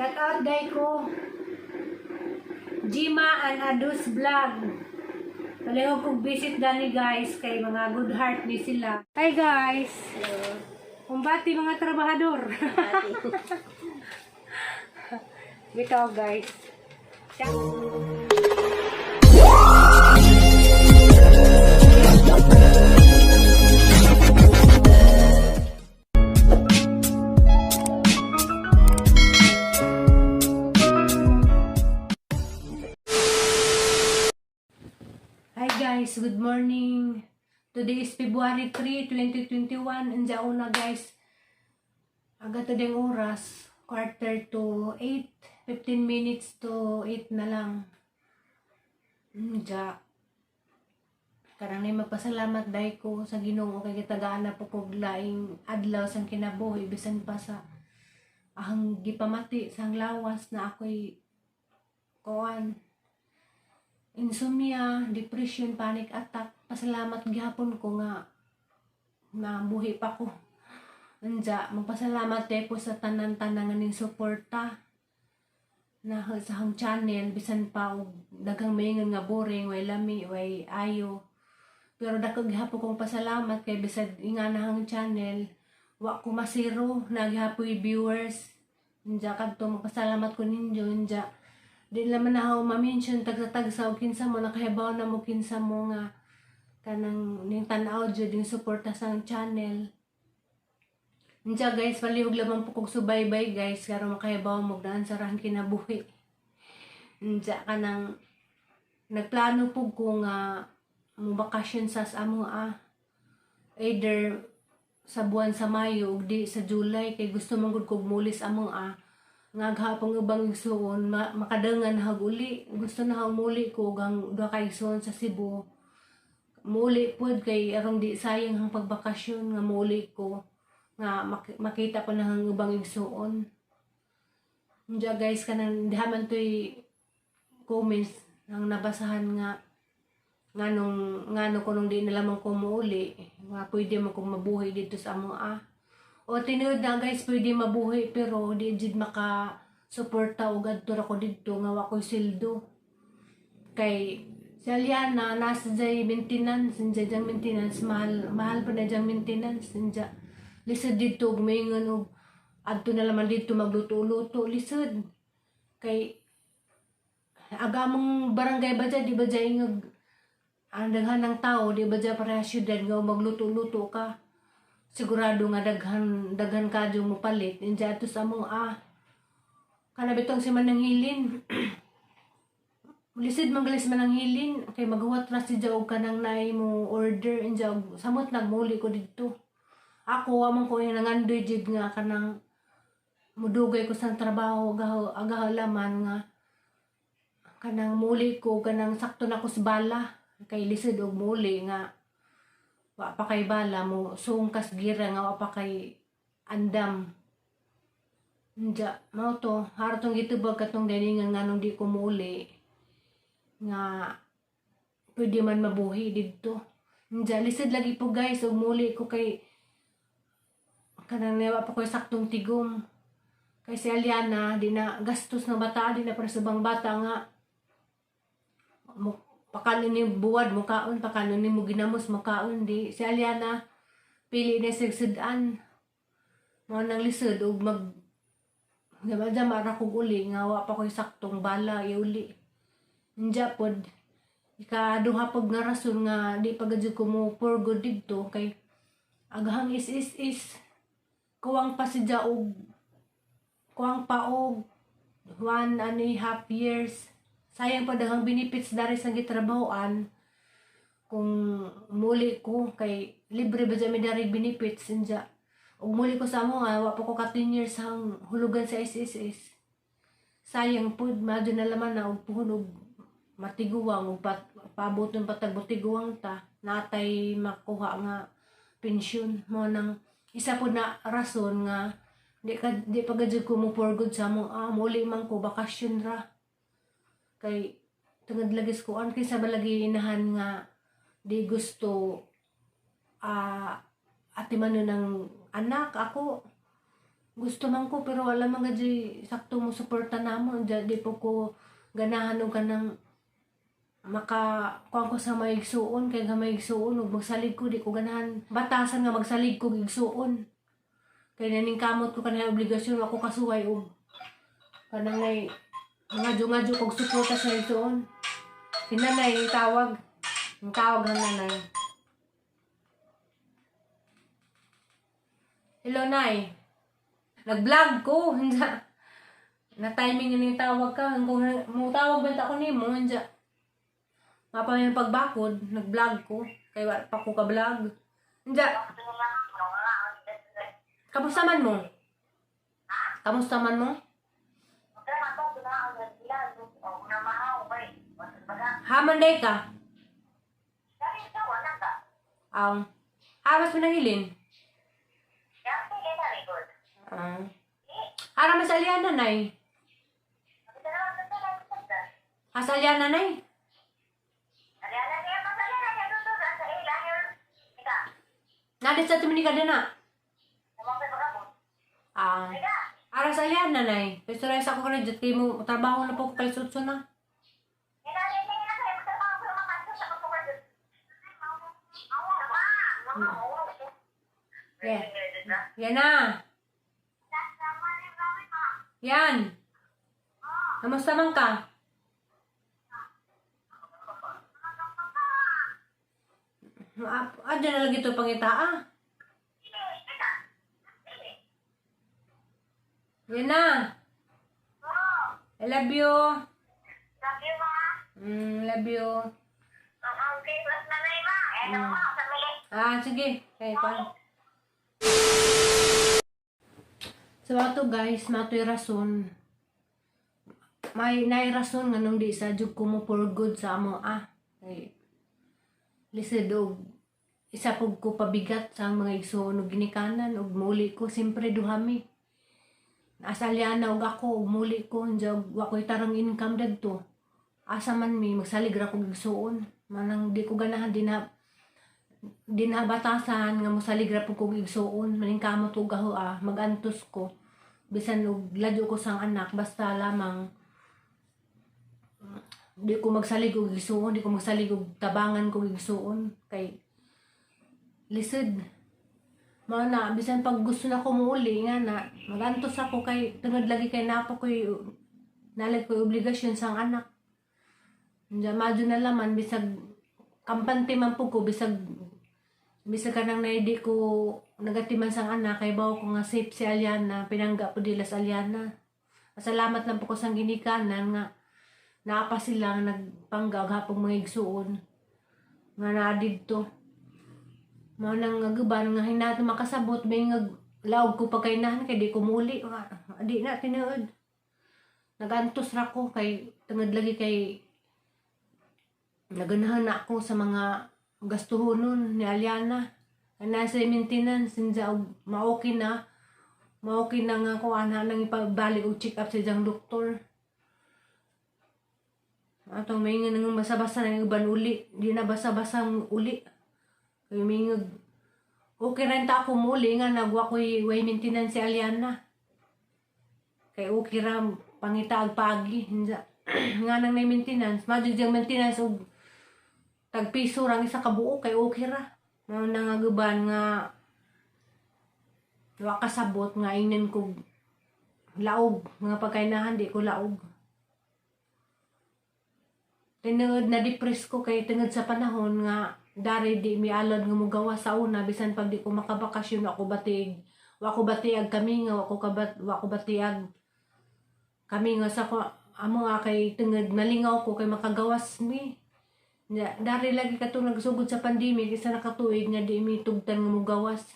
Shout out day ko. Jima and Adus Vlog. Palihog kong visit dani guys kay mga good heart ni sila. Hi guys. Hello. Kumbati mga trabahador. Bitaw guys. Hi guys, good morning. Today is February 3, 2021. Andiyan una guys. Agad to ding oras. Quarter to 8. 15 minutes to 8 na lang. Andiyan. Karang na magpasalamat dahil ko sa Ginoo kay kitagaan na po kog laing adlaw sang kinabuhi bisan pa sa ahang gipamati sang lawas na ako'y kuan. Insomnia, depression, panic attack. Pasalamat gihapon ko nga nabuhi pa ko. Anja, magpasalamat tayo po sa tanan-tanan ning suporta na sa hang channel bisan pa og daghang maingon nga boring, way lami, way ayo. Pero dako gihapon kong pasalamat kay bisag inga na hang channel, wa ko masiro na gihapoy viewers. Anja kadto magpasalamat ko ninyo anja. Di naman na ako ma-mention tag-tag sa kinsa mo nakahibaw na mo kinsa mo nga kanang ning tan-aw jud ding suporta sa channel. Unsa guys, palihog lamang po kog subaybay guys karon makahibaw mo daan sa rahang kinabuhi. Unsa kanang nagplano pug ko nga mo bakasyon sa amo either sa buwan sa Mayo ug di sa July kay gusto man gud kog mulis amo nga gahapon ubang igsuon makadangan haguli gusto na muli ko gang duha ka igsuon sa Cebu muli pod kay arong di sayang ang pagbakasyon nga muli ko nga makita ko na ang ubang igsuon. Unja guys kanang dihaman toy comments ang nabasahan nga ngano ko nung di na lamang ko muuli nga pwede mo kong mabuhay dito sa amo o tinuod na guys, pwede mabuhay pero di jud maka suporta og adto ra ko didto nga wa ko'y sildo. Kay si Aliana nasa jay maintenance, jang maintenance mahal pa na jang maintenance sinja. Lisod didto og maingon og adto na laman didto magluto-luto lisod. Kay agamong barangay ba di ba jay ingog ang daghan ng tao di ba jay para syudad nga magluto-luto ka. Sigurado nga daghan kadyo mo palit inja ato sa mo kana bitong si Mananghilin lisid manggalis Mananghilin kay maghuwat ra si og kanang naay mo order inja samot nagmuli ko didto ako among ko nangandoy jud nga kanang mudugay ko sa trabaho agaw laman nga kanang muli ko kanang sakto na ko sa bala kay lisid og muli nga wa pa kay bala mo sungkas gira nga wa pa kay andam. Nja mao to hartong gitubag katong diningan nga nung di ko muli nga pwede man mabuhi didto. Nja lisod lagi po guys og muli ko kay kanang wa pa koy saktong tigom. Kay si Aliana di na gastos ng bata di na para sa bang bata nga pakano ni buwad mo kaon, pakano ni mo ginamos mo kaon di. Si Aliana, pili na sigsudan. Mga nang lisod, o Diba mara kong uli, nga wa pa ko'y saktong bala, iuli. Nja pod, ikaduha pag nga rason nga, di pagadyo ko mo for good dito, kay agahang is. Kuwang pa si Jaog, kuwang pa og 1.5 years. Sayang pa daghang benefits dari sa gitrabahoan kung muli ko kay libre ba jami dari benefits inja ug muli ko sa amo nga wa pa ko ka 10 years hang hulugan sa SSS. Sayang pud madyo na laman na og puhon og matiguwang og paabot ng patagbutiguwang ta natay makuha nga pensyon mo nang isa pud na rason nga di pa gud ko mo for good sa amo muli man ko bakasyon ra. Kay tungod lagis ko an kaysa balagi inahan nga di gusto ati man ng anak ako Gusto man ko pero wala man gadi sakto mo suporta namo, di po ko ganahan og kanang kuan ko sa maigsuon kay nga maigsuon ug magsalig ko di ko ganahan batasan nga magsalig ko igsuon. Kay naning kamot ko kanang obligasyon ako kasuway og kanang ngay ngadyo-ngadyo kog suporta sa igsuon. Si nanay tawag. Ang tawag ng nanay. Hello, Nay. Nag-vlog ko. Handa. Na-timing nga yung tawag ka. Kung mo tawag ba ako ni mo, handa. Mapa yung pagbakod, nag-vlog ko. Kaya pa ko ka-vlog. Handa. Kamusta man mo? Kamusta man mo? Hamanday ka? Hamas mo nangilin? Ara masalian na, Nay. Asalian na, Nay. Nadit sa tuminika din na. Ara salian na, Nay. Pero sa ako ka na dyan, mo trabaho na po kalisutso na. Yeah. Yan na. Yan. Kamusta man ka? Diyan na lagi ito pangita Yan na. I love you. Love you, ma. Love you. Okay, plus nanay, ma. Sige. Okay, pa. So, ato guys, mato'y rason. May rason nga nung di sa jug ko mo for good sa amo, Okay. Lisod og isa pug ko pabigat sa mga igsoon og ginikanan og muli ko siyempre duhami. Nasalyana og ako og muli ko njog wa ko'y tarang income dagto. Asa man mi magsalig ra kog igsoon. Manang di ko ganahan din batasan nga mosalig ra pug kog igsoon. Maning kamot og gaho magantos ko. Bisan og ladyo ko sang anak basta lamang di ko magsalig og igsuon, di ko magsalig og tabangan kog igsuon kay lisod. Mao na bisan pag gusto na ko muuli nga na magantos ako kay tungod lagi kay napo koy nalag koy obligasyon sang anak. Nya madyo na laman bisag kampante man pug ko bisag kanang naidi ko nagatiman sang anak kay bawo ko nga safe si Aliana pinangga po dila sa Aliana. Salamat lang po ko sang ginikanan nga naapa sila nagpanggag hapong mga igsuon nga naa didto. Mao nang ngaguban nga hinato makasabot may laog ko pagkainahan kay di ko muli di na tinuod. Nagantos ra ko kay tungod lagi kay naganahan na ako sa mga gastuhonon ni Aliana. Nasa maintenance sinja og maoki na nga ko ana nang ipabalik og check up sa jang doktor. Atong may nga nang basa-basa nang uban uli, di na basa-basa uli. Kay may nga okay rin ta ako muli nga nagwa ko'y way maintenance si Aliana. Kay okay ra pangita ag pagi nga nang may maintenance, madyo jang maintenance og tagpiso rang isa ka buo kay okay ra. Mao nangaguban nga wa kasabot nga inen ko laog nga pagkainahan di ko laog. Tinuod na depress ko kay tungod sa panahon nga dari di mi alad nga mogawa sa una bisan pag di ko makabakasyon wa ko batiag kami nga wa ko batiag kami nga sa amo nga kay tungod nalingaw ko kay makagawas mi. Dari lagi katong nagsugod sa pandemic isa nakatuig nga di mi tugtan nga mogawas.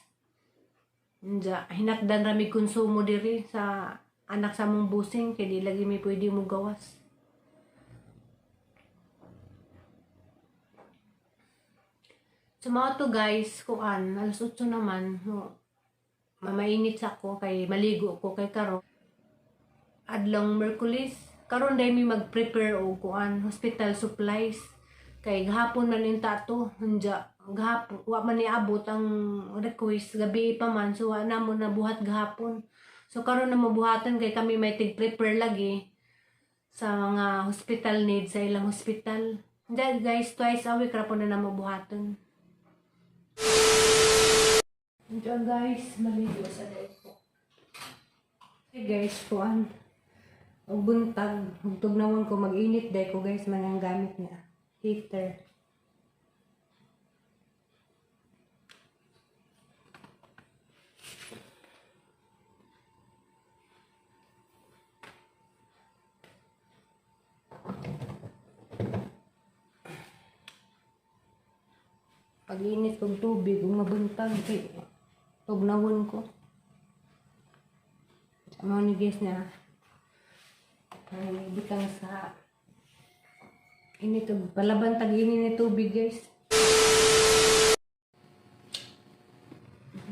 Hinakdan ra mi konsumo diri sa anak sa mong busing kay di lagi mi pwede mogawas. So mga to guys, kuan alas 8 naman, mamainit sa ako kay maligo ko kay karon adlong Merkulis. Karon dai mi mag-prepare og kuan hospital supplies kay gahapon man yung tato gahapon wa man niabot ang request gabi pa man so wa na mo nabuhat gahapon. So karon na mabuhatan kay kami may tig-prepare lagi sa mga hospital needs sa ilang hospital. Diyan guys, twice a week ra po na mabuhaton. Diyan guys, maligo sa dahil po. Okay guys, kuan. Og buntag, ug tugnawon ko mag-init dahil ko guys manang gamit na heater. Pag-init kong tubig, kung mabuntag, kay tugnawon ko. Sa mga ni guys na butang sa init, palaban tag-init ni tubig guys.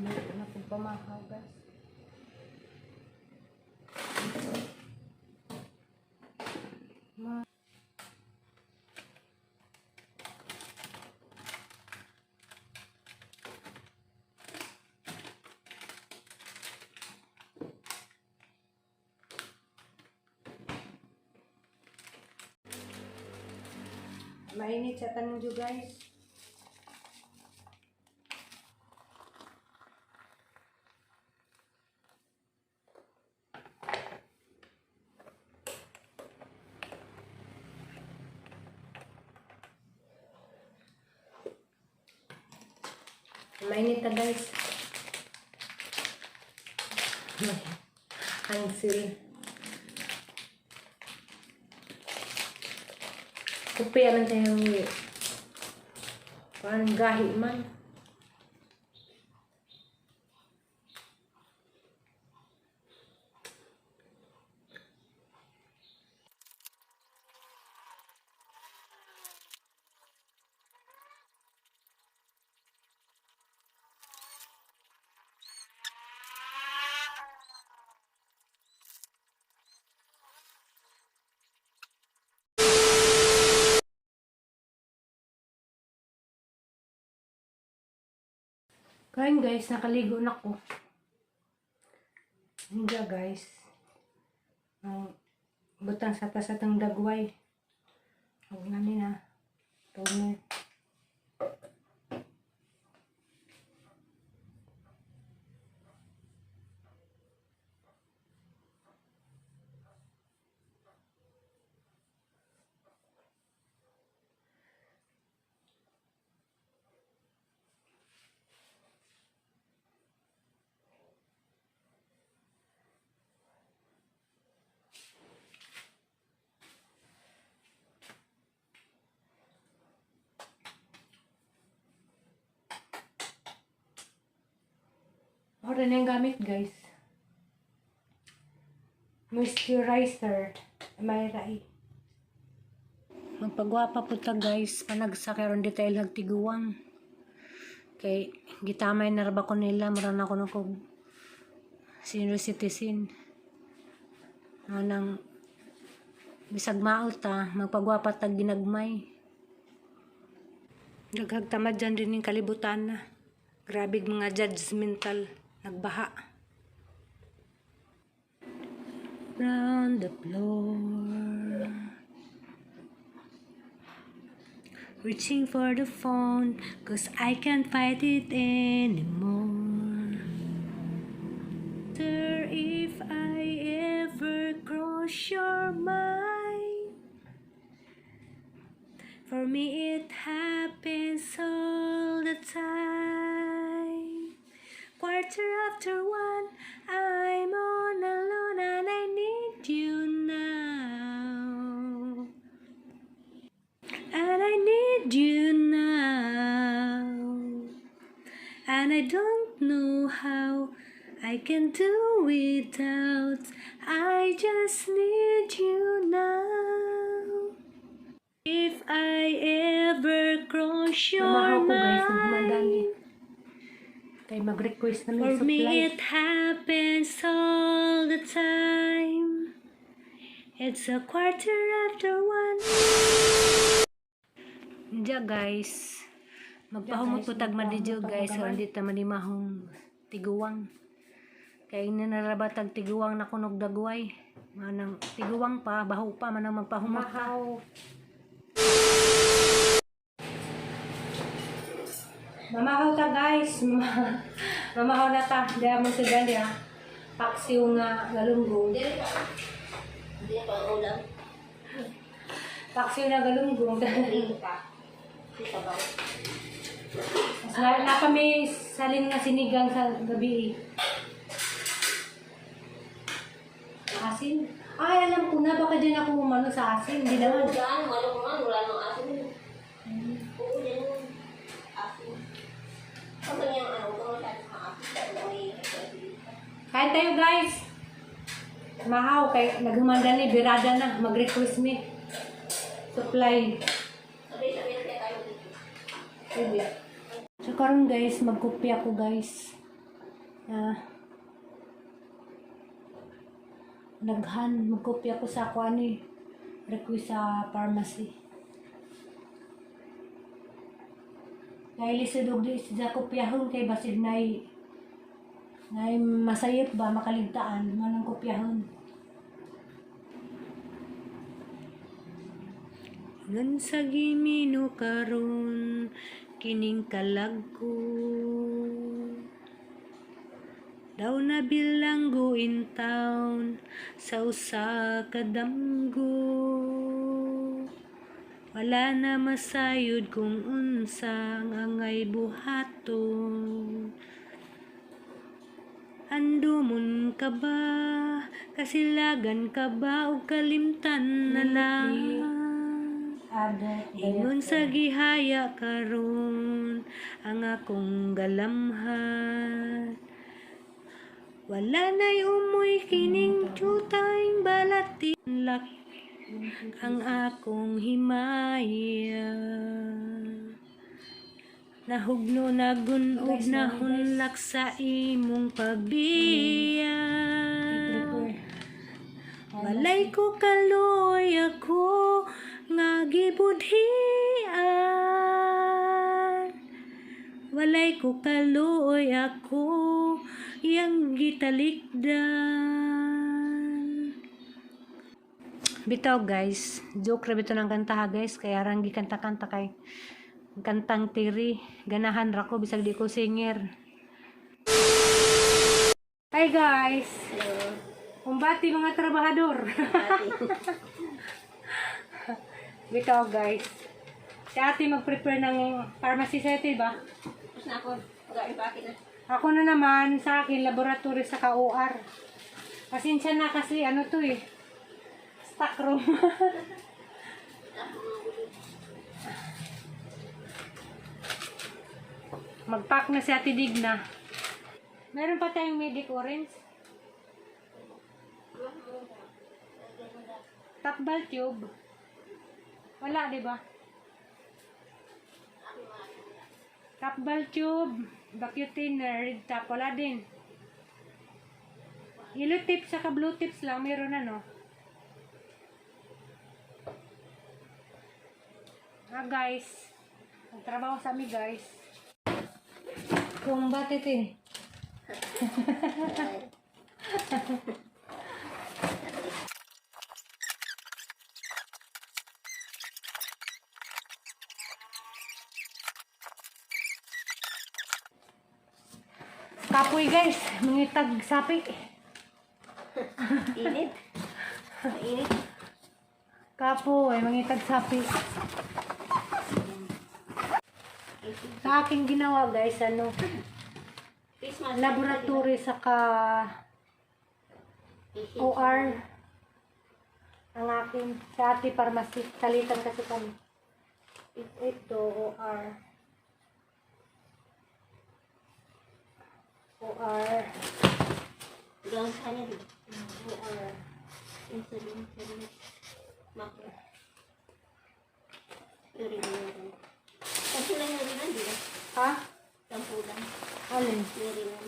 Wala kong pamakaw guys. Mainit sa tanong nyo guys. Mainit na guys. Hangsil. Kupya man tayo ng parang gahi man. Kain guys, nakaligo na ko. Hindi guys. Butang sa pasatang dagway. Huwag na nina. Toner. Ako rin yung gamit guys. Moisturizer. Mayray. Magpagwapa po ta guys. Panagsa karon detail hagtiguang. Kay gitamay na raba ko nila. Marana ko na kong senior citizen. Anang bisag maot ta. Magpagwapa tag ginagmay. Naghagtamad dyan din yung kalibutan na. Grabig mga judgmental. Nagbaha. Round the floor. Reaching for the phone, 'cause I can't fight it anymore. If I ever cross your mind, for me it happens all the time. Quarter after one, I'm all alone and I need you now. And I need you now. And I don't know how I can do without. I just need you now. If I ever cross your mind, kay mag-request na for me it happens all the time. It's a quarter after one. Diya guys, magpahumot po tagmadidyo guys, o hindi ta manimahong tiguwang. Kay nanarabatag tiguwang na kunog dagway. Manang tiguwang pa, baho pa, manang magpahumat ka. Mamahaw ta guys. Mamahaw na ta. Diya mo sa dali ha. Paksiw nga galunggong. Hindi pa ulam. Paksiw na galunggong. Dito pa. Dito ba? Mas na kami salin nga sinigang sa gabi. Asin? Ay, alam ko na. Baka din ako umano sa asin. Hindi naman. Diyan, wala nang asin. Oo, diyan yung asin. Kapag yung kung masyadong maasin, talaga may Kain tayo guys. Mahaw. Kay naghumanda ni. Birada na. Mag-request me. Supply. sabi na kaya tayo dito. Pwede. So karon guys, magkopya ako guys. Magkopya ko sa ako request sa pharmacy. Kaya lisod di sa kopyahon kay basid nay masayop ba makaligtaan manang kopyahon. Ngan sa gimino karon kining kalagko daw na bilanggo in town sa usa ka damgo wala na masayod kung unsang angay buhaton andumon ka ba kasilagan ka ba o kalimtan na lang ingon sa gihaya karon ang akong galamhan wala na'y umoy kining tutay balatin lak ang akong himaya nahugno nagunog na hunlak sa imong pagbiya walay ko kaloy ako nga gibudhian walay ko kaloy ako yang gitalikdan. Bitaw guys, joke ra bito ng kanta ha guys, kaya ranggi kanta-kanta kay kantang tiri, ganahan ra ko bisag di ko singer. Hi guys. Hello. Kumbati mga trabahador. Bitaw guys. Si ate mag-prepare ng pharmacy sa ito ba? Tapos na ako. Pag-aari pa akin na. Ako na naman, sa akin, laboratory sa OR. Pasensya na kasi, to stock room. Mag-pack na si Ate Digna. Meron pa tayong Medic Orange. Tapbal tube. Wala, di ba? Tapbal tube. Vacuum thinner, red top, wala din. Yellow tips saka blue tips lang, meron guys, magtrabaho sa amin guys. Kung batit Kapoy guys, mangitag sapi. Init. Mainit. Kapoy, mangitag sapi. Sa aking ginawa guys, Christmas. laboratory saka OR ang aking sa ati pharmacy. Salitan kasi kami. Ito OR. Gawin sa kanya dito. OR. Insulin. Makro. Urinan. Tampulan na rin lang dito. Ha? Tampulan. Alin? Urinan.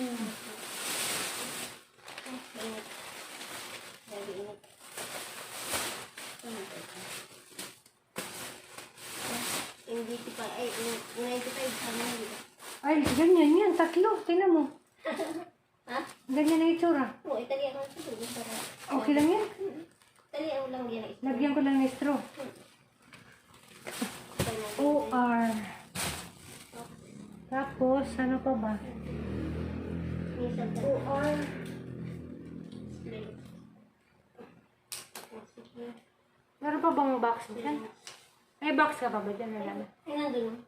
Init. Lagi init. Hindi pa. Ay, 95 sana dito. Ay, ganyan yan. Tatlo. Tingnan mo. Ganyan ang itsura. Oo, italian ko sa tubig para. Okay lang yan. Italian mo lang yan. Lagyan ko lang ng straw. OR. Tapos, ano pa ba? OR. Meron pa bang box dyan? May box ka pa ba dyan? Wala na. Ay, nandun.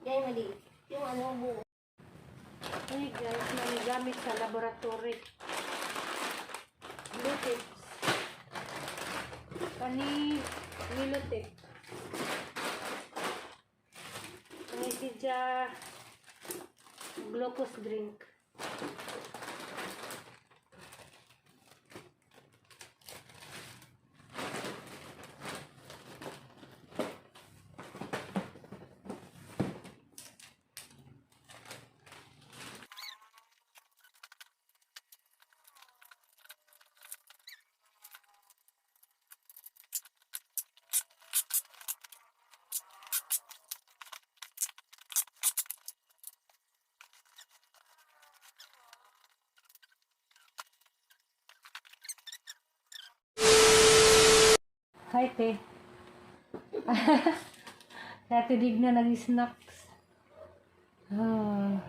Yan, maliit. Yung ano, buo. Ay guys, may gamit sa laboratory. Blue tips. Kani Milotip. Kani sidya glucose drink. Hi, te. Natidig na nag-snacks. Ah.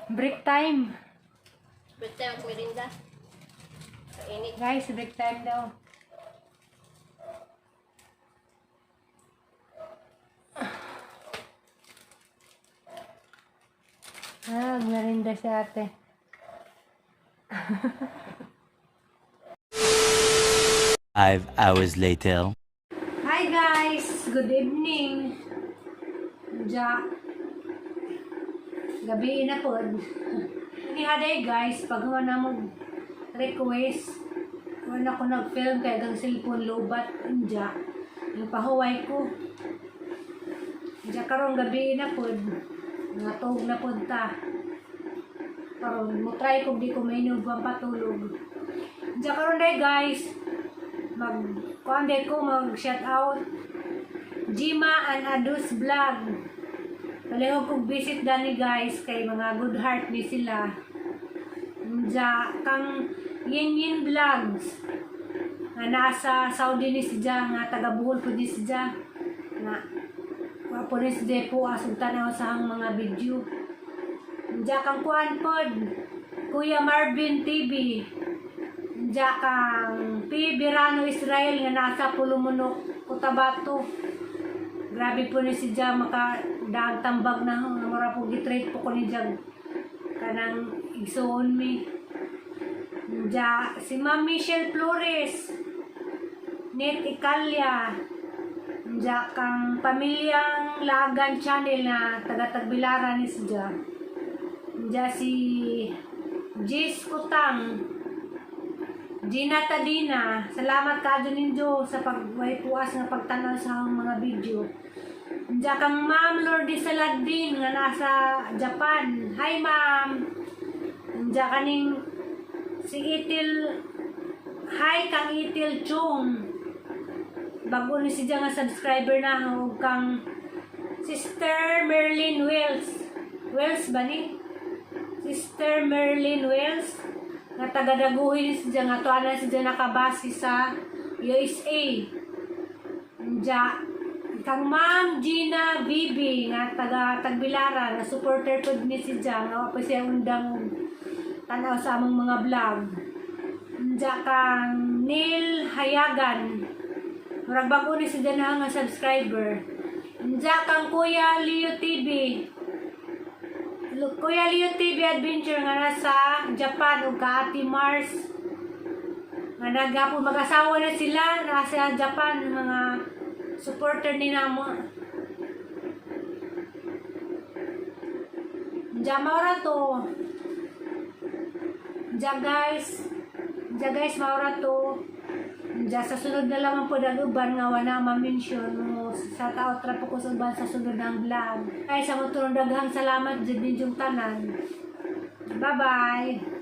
Break time. Basta yung merinda. Kainit. Guys, break time daw. Merinda si ate. Five hours later. Hi guys! Good evening! Gabi na po. Inihaday guys, pagawa na mo request. Wala ko nag-film kaya gang cellphone lobat. Yung pahuway ko. Karong gabi na po. Natog na po ta. Karon mo try kung di ko mainog ang patulog. Karon day guys. Mag shout out Jima and Adus vlog. Palihog kong visit dani guys kay mga good heart ni sila. Kang Yin vlogs nga nasa Saudi ni siya nga taga Bohol po ni siya nga wapo ni siya po asong tanaw sa mga video. Kang kuan pod Kuya Marvin TV. Kang P. Birano Israel nga nasa Pulumunok, Cotabato. Grabe po ni si Jam makadaag tambag na mura po gitrade po ko ni Jam kanang igsoon mi. Si Ma'am Michelle Flores, Net Ikalia, kang Pamilyang Lagan Channel na taga-Tagbilaran ni si Jam. Si Jis Kutang, Gina Tadina, salamat ka ninyo sa pagwaypuas nga pagtanaw sa mga video. Kang Ma'am Lordy Saladin nga nasa Japan. Hi Ma'am. Kaning si Itil. Hi kang Itil Chung. Bago ni siya nga subscriber na ug kang Sister Merlin Wells. Wells ba ni? Sister Merlin Wells. Nga taga-daguhin siya nga tuana siya nakabase sa USA. Kang Ma'am Gina Bibi nga taga-Tagbilaran, nga supporter po ni siya nga pa siya undang tanaw sa among mga vlog. Kang Neil Hayagan, murag bago ni siya na nga subscriber. Kang Kuya Leo TV. Kuya Leo TV Adventure nga nasa Japan ug ka Ate Mars nga nagapon mag-asawa na sila nasa Japan mga supporter ni namo. Maura to. Guys maura to. Sa sunod na lamang po daguban nga wala ma-mention mo sa tao trapo ko sa uban sa sunod ng vlog. Ay sa mo daghang salamat jud ninyong tanan. Bye-bye.